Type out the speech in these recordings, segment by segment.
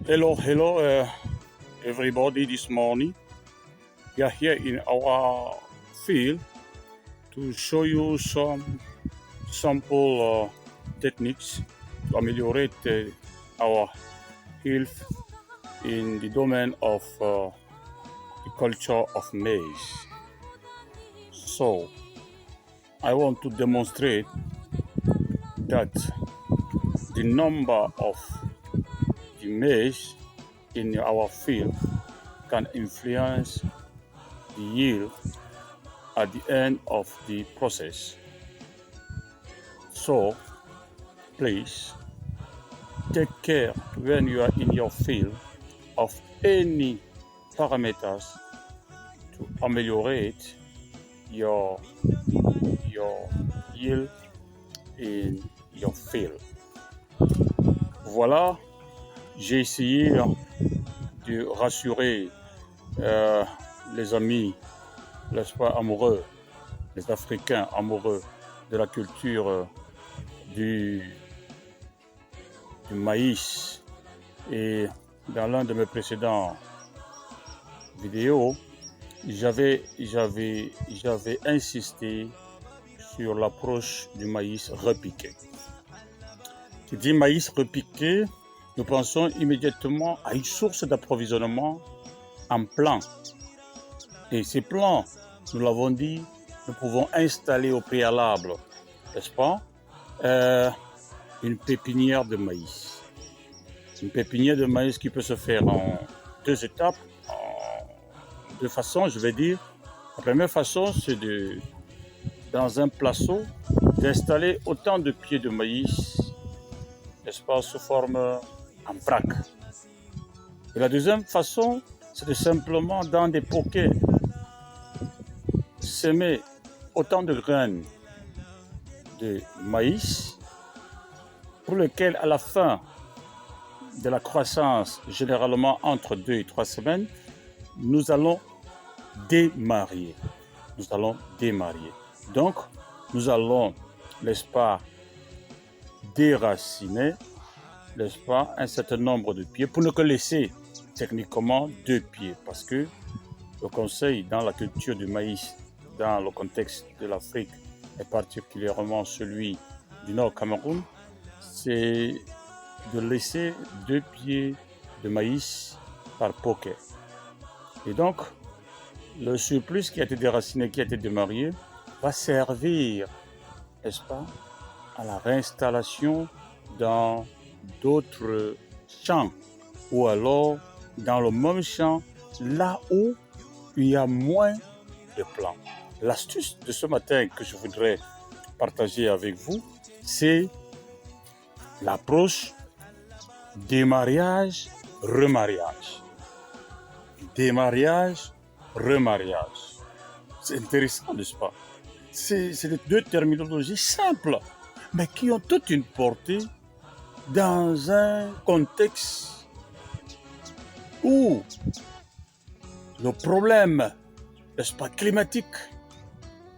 Hello, everybody. This morning, we are here in our field to show you some sample techniques to ameliorate our health in the domain of the culture of maize. So, I want to demonstrate that the number of the maize in our field can influence the yield at the end of the process. So, please take care when you are in your field of any parameters to ameliorate your yield in your field. Voilà, j'ai essayé de rassurer les amis, n'est-ce pas, amoureux, les Africains amoureux de la culture du maïs. Et dans l'un de mes précédents vidéos, j'avais insisté sur l'approche du maïs repiqué. Qui dit maïs repiqué, nous pensons immédiatement à une source d'approvisionnement en plants. Et ces plants, nous l'avons dit, nous pouvons installer au préalable, n'est-ce pas, une pépinière de maïs. Une pépinière de maïs qui peut se faire en deux étapes, en deux façons, je vais dire. La première façon, c'est dans un placeau, d'installer autant de pieds de maïs, n'est-ce pas, sous forme en vrac. Et la deuxième façon, c'est de simplement, dans des poquets, semer autant de graines de maïs pour lesquels, à la fin de la croissance, généralement entre 2 et 3 semaines, nous allons démarier. Donc, nous allons, n'est-ce pas, déraciner, n'est-ce pas, un certain nombre de pieds pour ne que laisser techniquement 2 pieds. Parce que le conseil dans la culture du maïs, dans le contexte de l'Afrique, et particulièrement celui du Nord Cameroun, c'est de laisser 2 pieds de maïs par poquet. Et donc, le surplus qui a été déraciné, qui a été démarié, va servir, n'est-ce pas, à la réinstallation dans d'autres champs ou alors dans le même champ, là où il y a moins de plants. L'astuce de ce matin que je voudrais partager avec vous, c'est l'approche démariage-remariage. Démariage-remariage. C'est intéressant, n'est-ce pas? C'est deux terminologies simples, mais qui ont toute une portée dans un contexte où le problème, n'est-ce pas, climatique,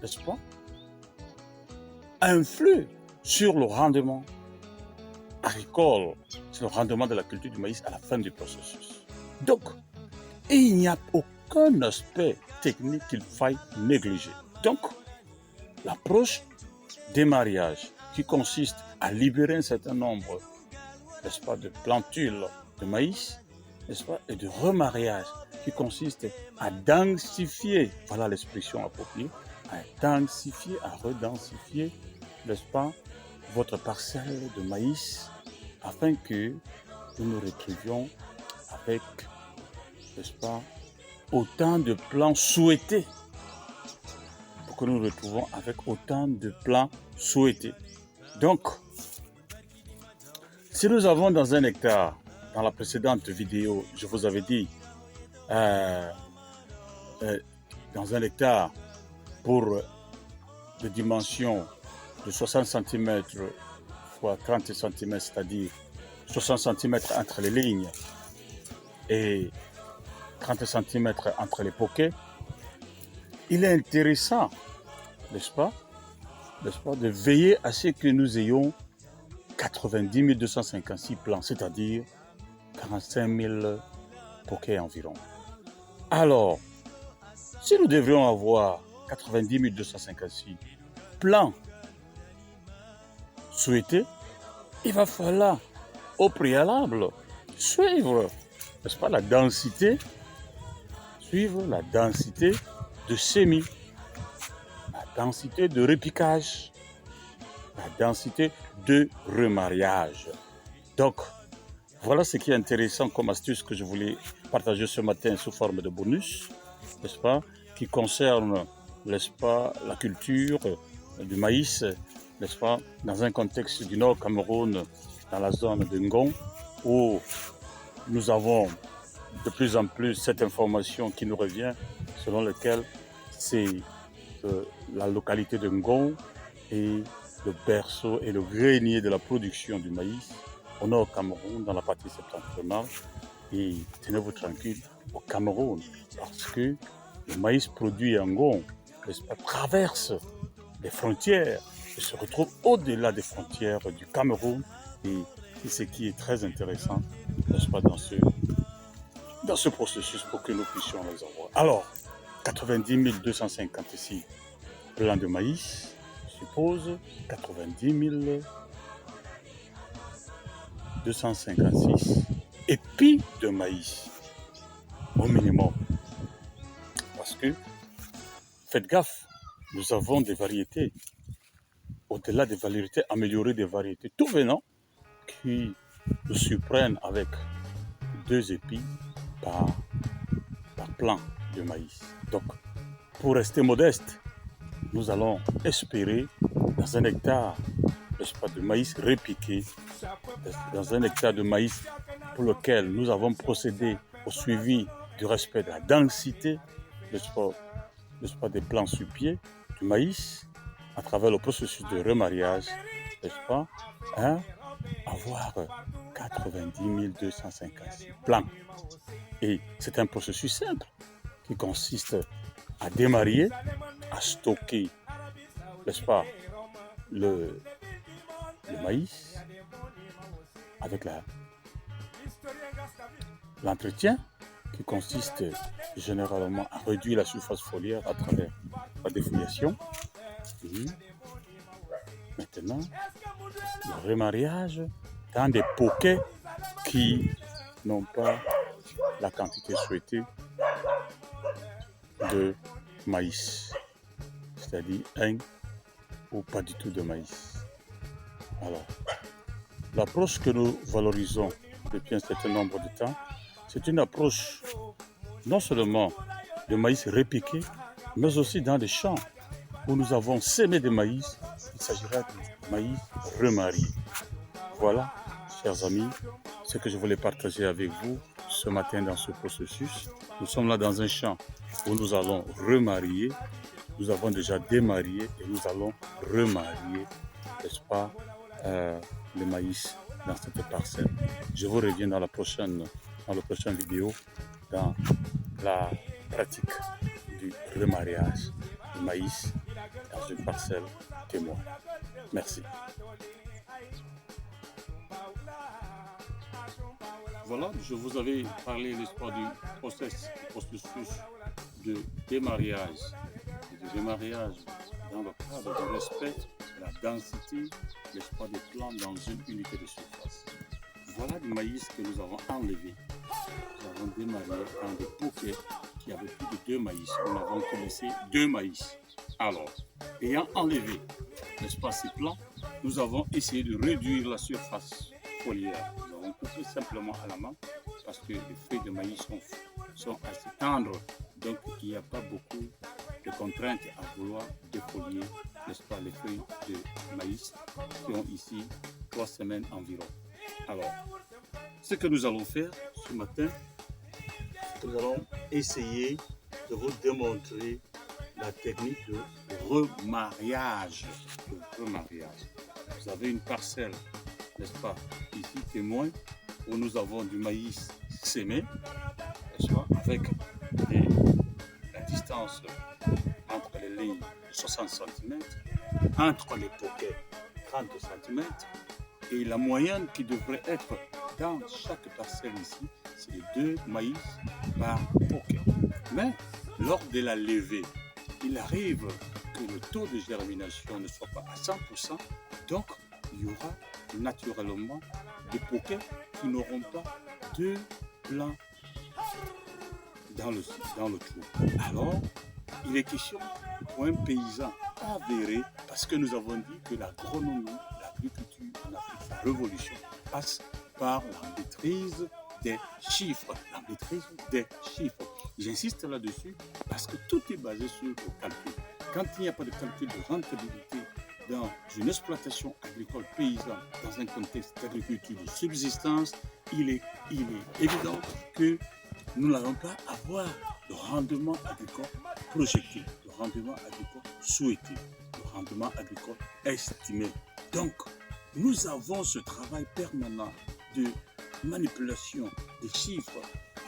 n'est-ce pas, influe sur le rendement agricole, sur le rendement de la culture du maïs à la fin du processus. Donc, il n'y a aucun aspect technique qu'il faille négliger. Donc, l'approche démariage qui consiste à libérer un certain nombre, n'est-ce pas, de plantules de maïs, n'est-ce pas, et de remariage qui consiste à densifier, voilà l'expression appropriée, à densifier, à redensifier, n'est-ce pas, votre parcelle de maïs afin que nous nous retrouvions avec, n'est-ce pas, autant de plants souhaités. Pour que nous nous retrouvons avec autant de plants souhaités. Donc, si nous avons dans un hectare, dans la précédente vidéo, je vous avais dit, dans un hectare pour de dimensions de 60 cm x 30 cm, c'est-à-dire 60 cm entre les lignes et 30 cm entre les poquets, il est intéressant, n'est-ce pas, de veiller à ce que nous ayons 90 256 plants, c'est-à-dire 45 000 poquets environ. Alors, si nous devrions avoir 90 256 plants souhaités, il va falloir au préalable suivre, n'est-ce pas, suivre la densité de semis, la densité de repiquage, la densité de remariage. Donc, voilà ce qui est intéressant comme astuce que je voulais partager ce matin sous forme de bonus, n'est-ce pas, qui concerne, n'est-ce pas, la culture du maïs, n'est-ce pas, dans un contexte du Nord Cameroun, dans la zone de Ngon, où nous avons de plus en plus cette information qui nous revient, selon laquelle c'est la localité de Ngon et le berceau et le grenier de la production du maïs au Nord Cameroun, dans la partie septentrionale. Et tenez-vous tranquille, au Cameroun, parce que le maïs produit à Ngon, n'est-ce pas, traverse les frontières et se retrouve au-delà des frontières du Cameroun. Et c'est ce qui est très intéressant, n'est-ce pas, dans ce processus pour que nous puissions les avoir. Alors, 90 256 plants de maïs suppose 90 256 épis de maïs au minimum. Parce que, faites gaffe, nous avons des variétés, au-delà des variétés, améliorées des variétés, tout venant, qui nous surprennent avec 2 épis par plant de maïs. Donc, pour rester modeste, nous allons espérer dans un hectare, n'est-ce pas, de maïs repiqué, dans un hectare de maïs pour lequel nous avons procédé au suivi du respect de la densité, n'est-ce pas, des plants sur pied, du maïs, à travers le processus de remariage, n'est-ce pas, hein, avoir 90 256 plants. Et c'est un processus simple qui consiste à démarier, à stocker, n'est-ce pas, le maïs avec l'entretien qui consiste généralement à réduire la surface foliaire à travers la défoliation. Et maintenant, le remariage dans des poquets qui n'ont pas la quantité souhaitée de maïs, c'est-à-dire 1 ou pas du tout de maïs. Alors, l'approche que nous valorisons depuis un certain nombre de temps, c'est une approche non seulement de maïs repiqué, mais aussi dans des champs où nous avons sémé de maïs. Il s'agira de maïs remarié. Voilà, chers amis, ce que je voulais partager avec vous ce matin dans ce processus. Nous sommes là dans un champ où nous allons remarier. Nous avons déjà démarié et nous allons remarier, n'est-ce pas, le maïs dans cette parcelle. Je vous reviens dans la prochaine vidéo dans la pratique du remariage du maïs dans une parcelle témoin. Merci. Voilà, je vous avais parlé du processus de démariage et de démariage dans le cadre du respect de la densité, n'est-ce pas, des plants dans une unité de surface. Voilà du maïs que nous avons enlevé. Nous avons démarié dans des poquets qui avaient plus de 2 maïs. Nous avons laissé 2 maïs. Alors, ayant enlevé, n'est-ce pas, ces plants, nous avons essayé de réduire la surface foliaire. Nous avons coupé simplement à la main parce que les feuilles de maïs sont assez tendres. Donc, il n'y a pas beaucoup de contraintes à vouloir défolier, n'est-ce pas, les feuilles de maïs qui ont ici 3 semaines environ. Alors, ce que nous allons faire ce matin, nous allons essayer de vous démontrer la technique de remariage. Vous avez une parcelle, n'est-ce pas, ici témoin, où nous avons du maïs sémé, n'est-ce pas, avec la distance entre les lignes de 60 cm, entre les poquets 30 cm, et la moyenne qui devrait être dans chaque parcelle ici, c'est 2 maïs par poquet. Mais lors de la levée, il arrive que le taux de germination ne soit pas à 100%, donc il y aura naturellement des poquets qui n'auront pas de blanc dans le trou. Alors, il est question pour un paysan avéré, parce que nous avons dit que l'agronomie, l'agriculture en Afrique, la révolution passe par la maîtrise des chiffres. La maîtrise des chiffres. J'insiste là-dessus parce que tout est basé sur le calcul. Quand il n'y a pas de calcul de rentabilité dans une exploitation agricole paysanne, dans un contexte d'agriculture de subsistance, il est évident que nous n'allons pas avoir le rendement agricole projeté, le rendement agricole souhaité, le rendement agricole estimé. Donc, nous avons ce travail permanent de manipulation des chiffres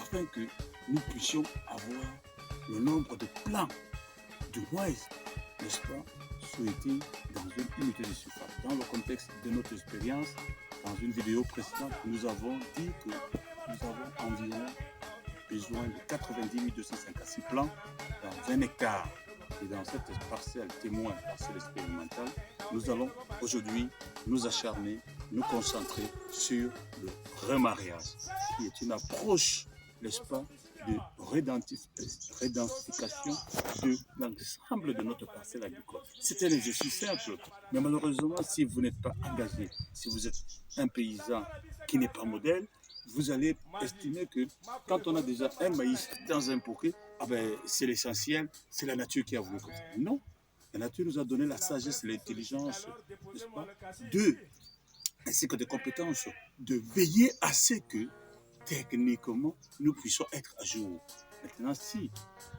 afin que nous puissions avoir le nombre de plants de moins, n'est-ce pas, souhaité dans une unité de surface. Dans le contexte de notre expérience, dans une vidéo précédente, nous avons dit que nous avons environ besoin de 90 256 plants dans 1 hectare. Et dans cette parcelle témoin, parcelle expérimentale, nous allons aujourd'hui nous acharner, nous concentrer sur le remariage, qui est une approche, n'est-ce pas, de rédensification de l'ensemble de notre parcelle agricole. C'est un exercice simple, mais malheureusement, si vous n'êtes pas engagé, si vous êtes un paysan qui n'est pas modèle, vous allez estimer que quand on a déjà un maïs dans un poquet, ah ben, c'est l'essentiel, c'est la nature qui a voulu comme ça. Non, la nature nous a donné la sagesse et l'intelligence, n'est-ce pas, ainsi que des compétences, de veiller à ce que, techniquement, nous puissions être à jour. Maintenant, si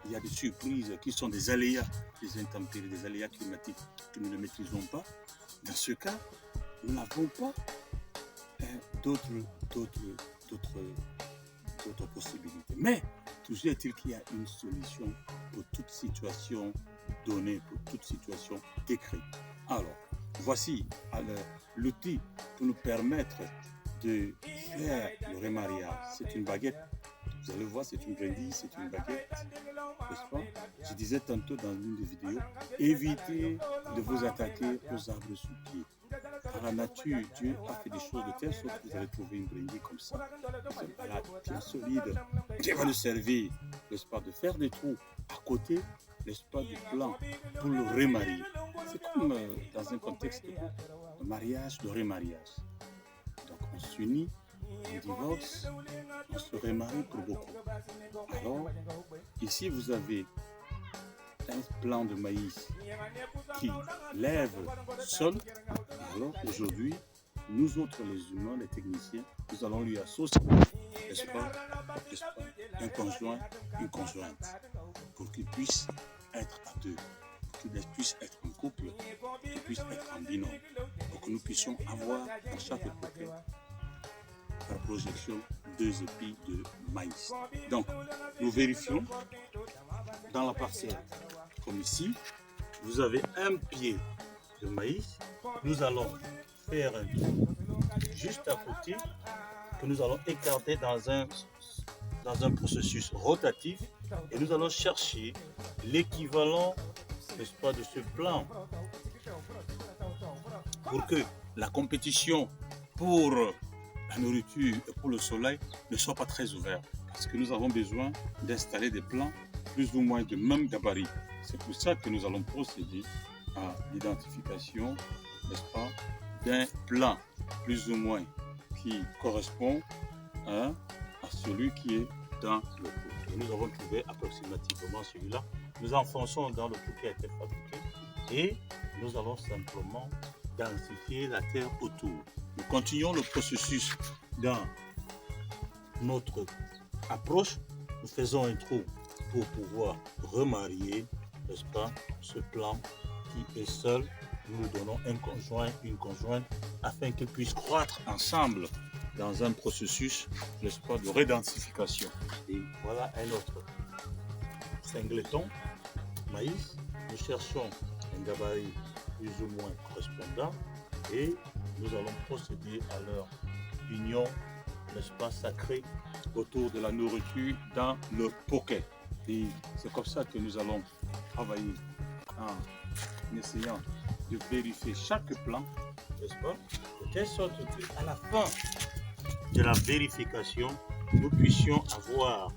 il y a des surprises qui sont des aléas, des intempéries, des aléas climatiques que nous ne maîtrisons pas, dans ce cas, nous n'avons pas d'autres possibilités. Mais toujours est-il qu'il y a une solution pour toute situation donnée, pour toute situation décrite. Alors, voici l'outil pour nous permettre de faire le remariage. C'est une baguette. Vous allez voir, c'est une brindille, c'est une baguette. N'est-ce pas? Je disais tantôt dans une des vidéos, évitez de vous attaquer aux arbres sous pied. Dans la nature, Dieu a fait des choses de telle sorte que vous allez trouver une brindille comme ça, bien solide, qui va nous servir, n'est-ce pas, de faire des trous à côté, n'est-ce pas, du plan pour le remarier. C'est comme dans un contexte de mariage, de remariage. Donc on s'unit, on divorce, on se remarie pour beaucoup. Alors, ici vous avez un plant de maïs qui lève seul. Alors aujourd'hui, nous autres les humains, les techniciens, nous allons lui associer, n'est-ce pas, un conjoint, une conjointe, pour qu'il puisse être à deux, pour qu'il puisse être en couple, pour qu'il puisse être en binôme, pour que nous puissions avoir dans chaque poquet par projection 2 épis de maïs. Donc, nous vérifions dans la parcelle, comme ici, vous avez un pied de maïs. Nous allons faire un trou juste à côté que nous allons écarter dans un processus rotatif et nous allons chercher l'équivalent, n'est-ce pas, de ce plan pour que la compétition pour la nourriture et pour le soleil ne soit pas très ouverte, parce que nous avons besoin d'installer des plants plus ou moins de même gabarit. C'est pour ça que nous allons procéder à l'identification, n'est-ce pas, d'un plan plus ou moins qui correspond à celui qui est dans le trou. Nous avons trouvé approximativement celui-là. Nous enfonçons dans le trou qui a été fabriqué et nous allons simplement densifier la terre autour. Nous continuons le processus dans notre approche. Nous faisons un trou pour pouvoir remarier, n'est-ce pas, ce plan qui est seul. Nous donnons un conjoint, une conjointe, afin qu'ils puissent croître ensemble dans un processus, n'est-ce pas, de rédensification. Et voilà un autre singleton, maïs. Nous cherchons un gabarit plus ou moins correspondant et nous allons procéder à leur union n'est-ce pas, sacré autour de la nourriture dans le poké. Et c'est comme ça que nous allons travailler en essayant de vérifier chaque plan, n'est-ce pas, de telle sorte qu'à la fin de la vérification, nous puissions avoir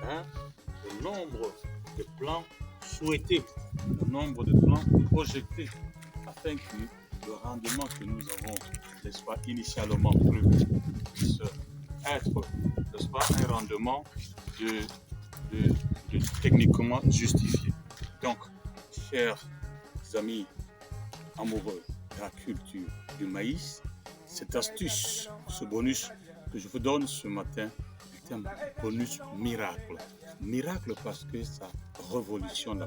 le nombre de plans souhaités, le nombre de plans projetés, afin que le rendement que nous avons, n'est-ce pas, initialement prévu, puisse être, n'est-ce pas, un rendement techniquement justifié. Donc, chers amis amoureux de la culture du maïs, cette astuce, ce bonus que je vous donne ce matin, est un bonus miracle. Miracle parce que ça révolutionne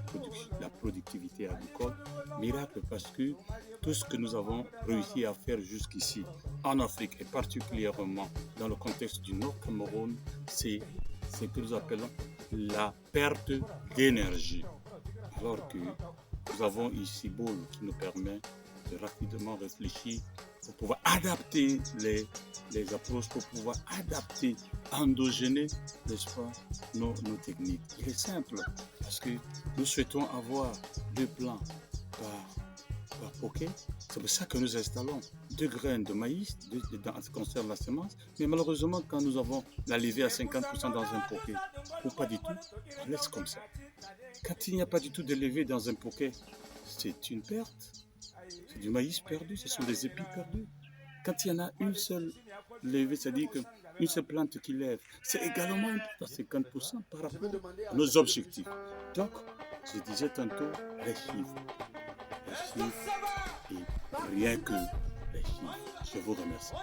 la productivité agricole. Miracle parce que tout ce que nous avons réussi à faire jusqu'ici en Afrique et particulièrement dans le contexte du Nord Cameroun, c'est ce que nous appelons la perte d'énergie. Alors que nous avons ici Bol qui nous permet de rapidement réfléchir pour pouvoir adapter les approches, pour pouvoir adapter, endogéner, n'est-ce pas, nos techniques. Il est simple parce que nous souhaitons avoir 2 plants par poké. C'est pour ça que nous installons 2 graines de maïs en ce qui concerne la semence. Mais malheureusement, quand nous avons la levée à 50% dans un poké, ou pas du tout, on laisse comme ça. Quand il n'y a pas du tout de levée dans un poké, c'est une perte. C'est du maïs perdu, ce sont des épis perdus. Quand il y en a une seule levée, c'est-à-dire qu'une seule plante qui lève, c'est également important, 50% par rapport à nos objectifs. Donc, je disais tantôt, les chiffres et rien que les chiffres. Je vous remercie.